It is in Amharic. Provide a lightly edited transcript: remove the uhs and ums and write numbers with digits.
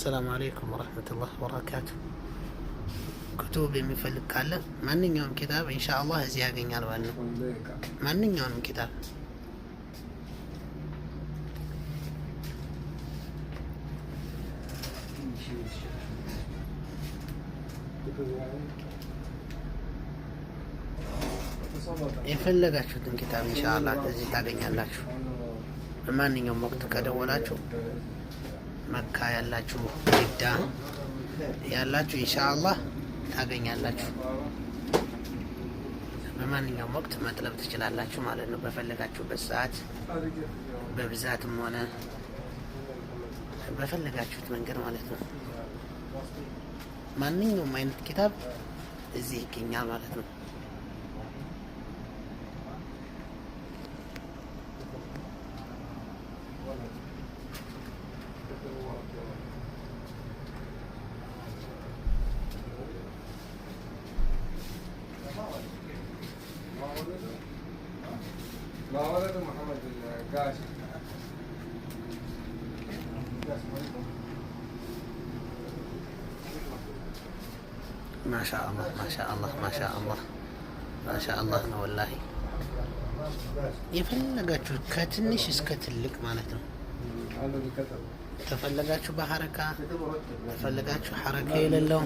السلام عليكم ورحمة الله وبركاته. كتب የሚፈልግ ካለ ማንኛውም ኪታብ ኢንሻአላህ እዚህ ያገኛል ማለት ነው። ማንኛውም ኪታብ የፈለጋችሁትን ኪታብ ኢንሻአላህ እዚህ ታገኛላችሁ። በማንኛውም ወቅት ከደወላችሁ መካ ያላችሁ ጅዳ ያላችሁ ኢንሻአላህ ታገኛላችሁ። በማንኛውም ወቅት መጥለብ ትችላላችሁ ማለት ነው። በፈለጋችሁበት ሰዓት በብዛትም ሆነ በፈለጋችሁት መንገድ ማለት ነው። ማንኛውም አይነት ኪታብ እዚህ ይገኛል ማለት ነው። ما ولد محمد القاسم ما شاء الله ما شاء الله ما شاء الله ما شاء الله ነው والله የፈለጋችሁ ከትንሽ እስከ ትልቅ ማለት ነው። ተፈለጋችሁ በሐረካ ተፈለጋችሁ ሐረካ የሌለው